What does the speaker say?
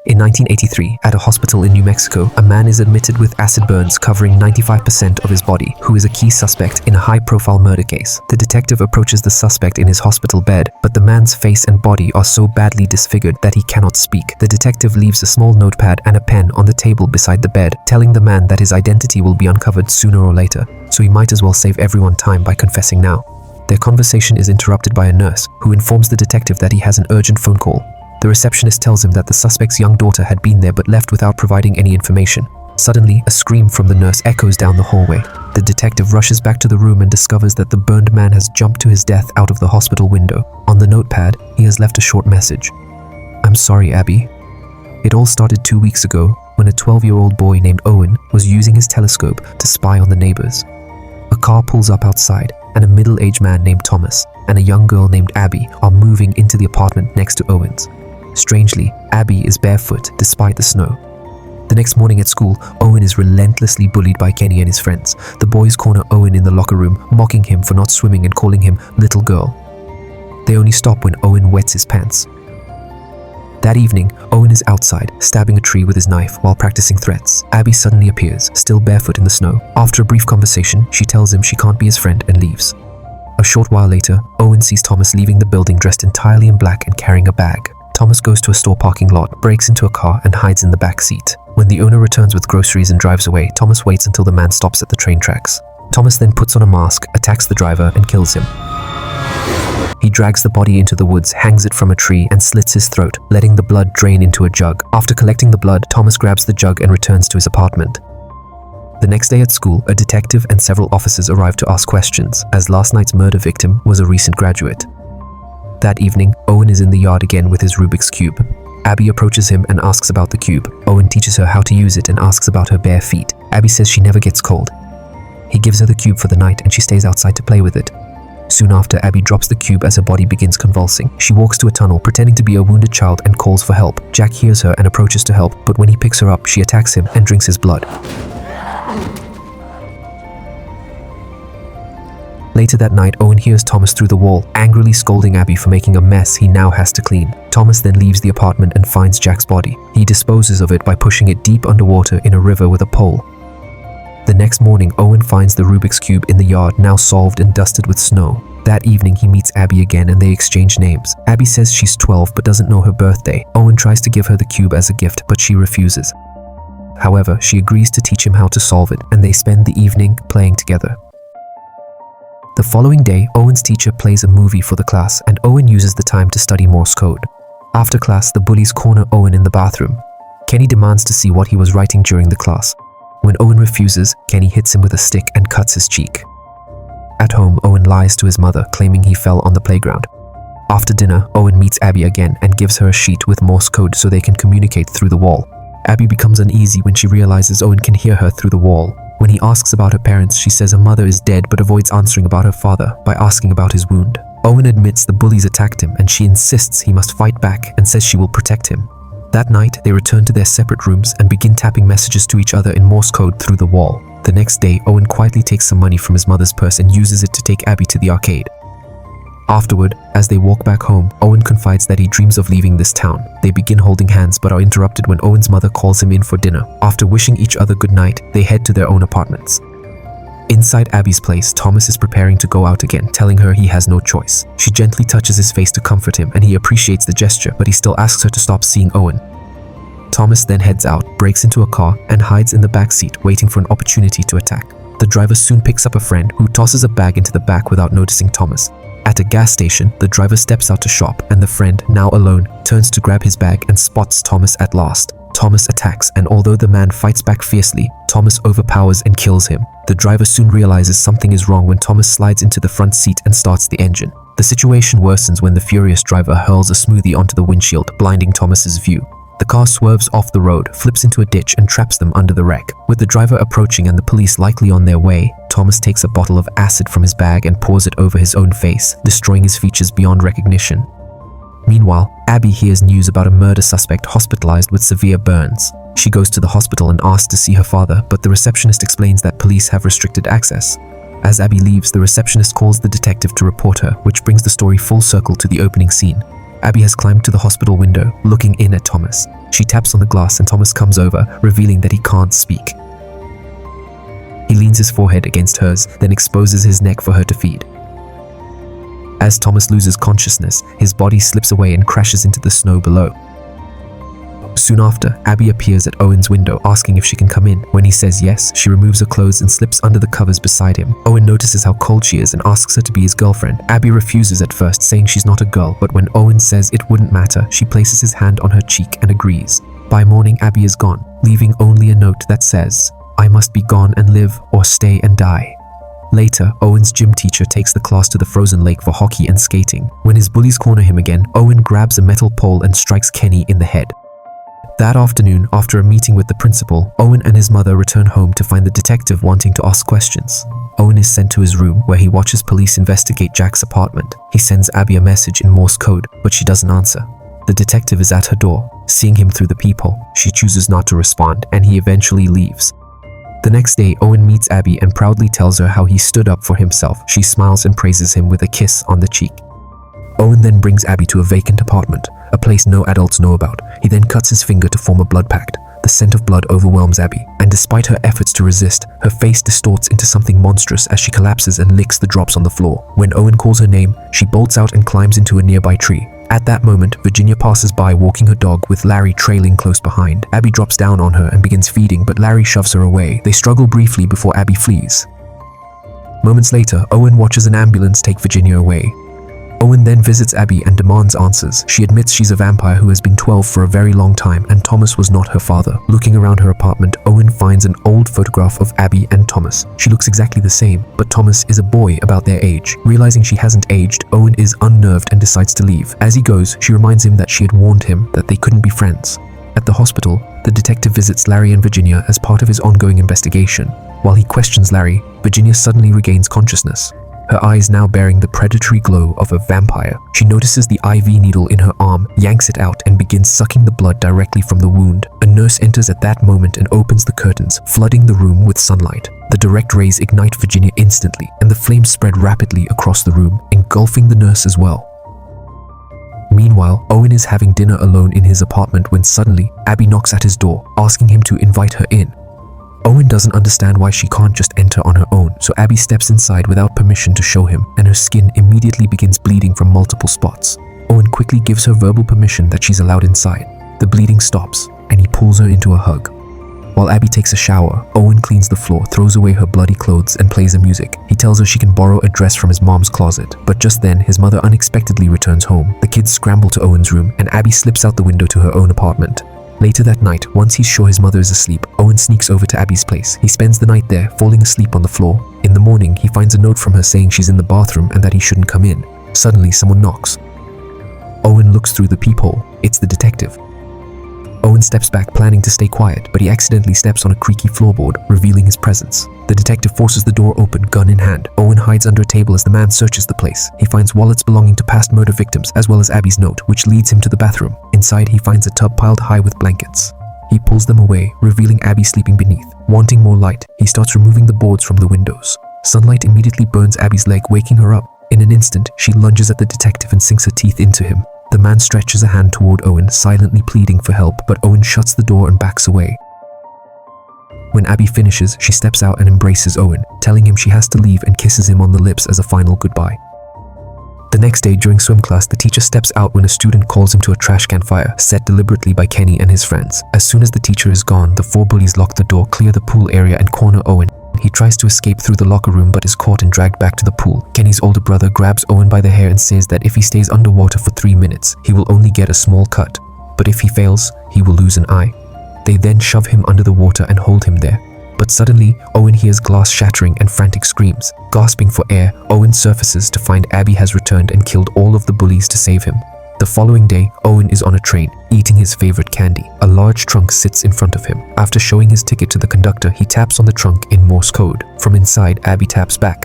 In 1983, at a hospital in New Mexico, a man is admitted with acid burns covering 95% of his body, who is a key suspect in a high-profile murder case. The detective approaches the suspect in his hospital bed, but the man's face and body are so badly disfigured that he cannot speak. The detective leaves a small notepad and a pen on the table beside the bed, telling the man that his identity will be uncovered sooner or later, so he might as well save everyone time by confessing now. Their conversation is interrupted by a nurse, who informs the detective that he has an urgent phone call. The receptionist tells him that the suspect's young daughter had been there but left without providing any information. Suddenly, a scream from the nurse echoes down the hallway. The detective rushes back to the room and discovers that the burned man has jumped to his death out of the hospital window. On the notepad, he has left a short message. "I'm sorry, Abby. It all started 2 weeks ago when a 12-year-old boy named Owen was using his telescope to spy on the neighbors. A car pulls up outside, and a middle-aged man named Thomas and a young girl named Abby are moving into the apartment next to Owen's. Strangely, Abby is barefoot despite the snow. The next morning at school, Owen is relentlessly bullied by Kenny and his friends. The boys corner Owen in the locker room, mocking him for not swimming and calling him little girl. They only stop when Owen wets his pants. That evening, Owen is outside, stabbing a tree with his knife while practicing threats. Abby suddenly appears, still barefoot in the snow. After a brief conversation, she tells him she can't be his friend and leaves. A short while later, Owen sees Thomas leaving the building dressed entirely in black and carrying a bag. Thomas goes to a store parking lot, breaks into a car, and hides in the back seat. When the owner returns with groceries and drives away, Thomas waits until the man stops at the train tracks. Thomas then puts on a mask, attacks the driver, and kills him. He drags the body into the woods, hangs it from a tree, and slits his throat, letting the blood drain into a jug. After collecting the blood, Thomas grabs the jug and returns to his apartment. The next day at school, a detective and several officers arrive to ask questions, as last night's murder victim was a recent graduate. That evening, Owen is in the yard again with his Rubik's Cube. Abby approaches him and asks about the cube. Owen teaches her how to use it and asks about her bare feet. Abby says she never gets cold. He gives her the cube for the night and she stays outside to play with it. Soon after, Abby drops the cube as her body begins convulsing. She walks to a tunnel, pretending to be a wounded child, and calls for help. Jack hears her and approaches to help, but when he picks her up, she attacks him and drinks his blood. Later that night, Owen hears Thomas through the wall, angrily scolding Abby for making a mess he now has to clean. Thomas then leaves the apartment and finds Jack's body. He disposes of it by pushing it deep underwater in a river with a pole. The next morning, Owen finds the Rubik's Cube in the yard, now solved and dusted with snow. That evening, he meets Abby again and they exchange names. Abby says she's 12 but doesn't know her birthday. Owen tries to give her the cube as a gift, but she refuses. However, she agrees to teach him how to solve it, and they spend the evening playing together. The following day, Owen's teacher plays a movie for the class, and Owen uses the time to study Morse code. After class, the bullies corner Owen in the bathroom. Kenny demands to see what he was writing during the class. When Owen refuses, Kenny hits him with a stick and cuts his cheek. At home, Owen lies to his mother, claiming he fell on the playground. After dinner, Owen meets Abby again and gives her a sheet with Morse code so they can communicate through the wall. Abby becomes uneasy when she realizes Owen can hear her through the wall. When he asks about her parents, she says her mother is dead but avoids answering about her father by asking about his wound. Owen admits the bullies attacked him and she insists he must fight back and says she will protect him. That night, they return to their separate rooms and begin tapping messages to each other in Morse code through the wall. The next day, Owen quietly takes some money from his mother's purse and uses it to take Abby to the arcade. Afterward, as they walk back home, Owen confides that he dreams of leaving this town. They begin holding hands but are interrupted when Owen's mother calls him in for dinner. After wishing each other good night, they head to their own apartments. Inside Abby's place, Thomas is preparing to go out again, telling her he has no choice. She gently touches his face to comfort him and he appreciates the gesture, but he still asks her to stop seeing Owen. Thomas then heads out, breaks into a car, and hides in the back seat, waiting for an opportunity to attack. The driver soon picks up a friend who tosses a bag into the back without noticing Thomas. At a gas station, the driver steps out to shop and the friend, now alone, turns to grab his bag and spots Thomas at last. Thomas attacks, and although the man fights back fiercely, Thomas overpowers and kills him. The driver soon realizes something is wrong when Thomas slides into the front seat and starts the engine. The situation worsens when the furious driver hurls a smoothie onto the windshield, blinding Thomas's view. The car swerves off the road, flips into a ditch, and traps them under the wreck. With the driver approaching and the police likely on their way, Thomas takes a bottle of acid from his bag and pours it over his own face, destroying his features beyond recognition. Meanwhile, Abby hears news about a murder suspect hospitalized with severe burns. She goes to the hospital and asks to see her father, but the receptionist explains that police have restricted access. As Abby leaves, the receptionist calls the detective to report her, which brings the story full circle to the opening scene. Abby has climbed to the hospital window, looking in at Thomas. She taps on the glass and Thomas comes over, revealing that he can't speak. He leans his forehead against hers, then exposes his neck for her to feed. As Thomas loses consciousness, his body slips away and crashes into the snow below. Soon after, Abby appears at Owen's window, asking if she can come in. When he says yes, she removes her clothes and slips under the covers beside him. Owen notices how cold she is and asks her to be his girlfriend. Abby refuses at first, saying she's not a girl, but when Owen says it wouldn't matter, she places his hand on her cheek and agrees. By morning, Abby is gone, leaving only a note that says, "I must be gone and live, or stay and die." Later, Owen's gym teacher takes the class to the frozen lake for hockey and skating. When his bullies corner him again, Owen grabs a metal pole and strikes Kenny in the head. That afternoon, after a meeting with the principal, Owen and his mother return home to find the detective wanting to ask questions. Owen is sent to his room, where he watches police investigate Jack's apartment. He sends Abby a message in Morse code, but she doesn't answer. The detective is at her door. Seeing him through the peephole, she chooses not to respond, and he eventually leaves. The next day, Owen meets Abby and proudly tells her how he stood up for himself. She smiles and praises him with a kiss on the cheek. Owen then brings Abby to a vacant apartment, a place no adults know about. He then cuts his finger to form a blood pact. The scent of blood overwhelms Abby, and despite her efforts to resist, her face distorts into something monstrous as she collapses and licks the drops on the floor. When Owen calls her name, she bolts out and climbs into a nearby tree. At that moment, Virginia passes by walking her dog with Larry trailing close behind. Abby drops down on her and begins feeding, but Larry shoves her away. They struggle briefly before Abby flees. Moments later, Owen watches an ambulance take Virginia away. Owen then visits Abby and demands answers. She admits she's a vampire who has been 12 for a very long time and Thomas was not her father. Looking around her apartment, Owen finds an old photograph of Abby and Thomas. She looks exactly the same, but Thomas is a boy about their age. Realizing she hasn't aged, Owen is unnerved and decides to leave. As he goes, she reminds him that she had warned him that they couldn't be friends. At the hospital, the detective visits Larry and Virginia as part of his ongoing investigation. While he questions Larry, Virginia suddenly regains consciousness, her eyes now bearing the predatory glow of a vampire. She notices the IV needle in her arm, yanks it out, and begins sucking the blood directly from the wound. A nurse enters at that moment and opens the curtains, flooding the room with sunlight. The direct rays ignite Virginia instantly, and the flames spread rapidly across the room, engulfing the nurse as well. Meanwhile, Owen is having dinner alone in his apartment when suddenly, Abby knocks at his door, asking him to invite her in. Owen doesn't understand why she can't just enter on her own, so Abby steps inside without permission to show him, and her skin immediately begins bleeding from multiple spots. Owen quickly gives her verbal permission that she's allowed inside. The bleeding stops, and he pulls her into a hug. While Abby takes a shower, Owen cleans the floor, throws away her bloody clothes, and plays the music. He tells her she can borrow a dress from his mom's closet, but just then, his mother unexpectedly returns home. The kids scramble to Owen's room, and Abby slips out the window to her own apartment. Later that night, once he's sure his mother is asleep, Owen sneaks over to Abby's place. He spends the night there, falling asleep on the floor. In the morning, he finds a note from her saying she's in the bathroom and that he shouldn't come in. Suddenly, someone knocks. Owen looks through the peephole. It's the detective. Owen steps back, planning to stay quiet, but he accidentally steps on a creaky floorboard, revealing his presence. The detective forces the door open, gun in hand. Owen hides under a table as the man searches the place. He finds wallets belonging to past murder victims, as well as Abby's note, which leads him to the bathroom. Inside, he finds a tub piled high with blankets. He pulls them away, revealing Abby sleeping beneath. Wanting more light, he starts removing the boards from the windows. Sunlight immediately burns Abby's leg, waking her up. In an instant, she lunges at the detective and sinks her teeth into him. The man stretches a hand toward Owen, silently pleading for help, but Owen shuts the door and backs away. When Abby finishes, she steps out and embraces Owen, telling him she has to leave and kisses him on the lips as a final goodbye. The next day during swim class, the teacher steps out when a student calls him to a trash can fire, set deliberately by Kenny and his friends. As soon as the teacher is gone, the four bullies lock the door, clear the pool area, and corner Owen. He tries to escape through the locker room but is caught and dragged back to the pool. Kenny's older brother grabs Owen by the hair and says that if he stays underwater for 3 minutes, he will only get a small cut. But if he fails, he will lose an eye. They then shove him under the water and hold him there. But suddenly, Owen hears glass shattering and frantic screams. Gasping for air, Owen surfaces to find Abby has returned and killed all of the bullies to save him. The following day, Owen is on a train, eating his favorite candy. A large trunk sits in front of him. After showing his ticket to the conductor, he taps on the trunk in Morse code. From inside, Abby taps back.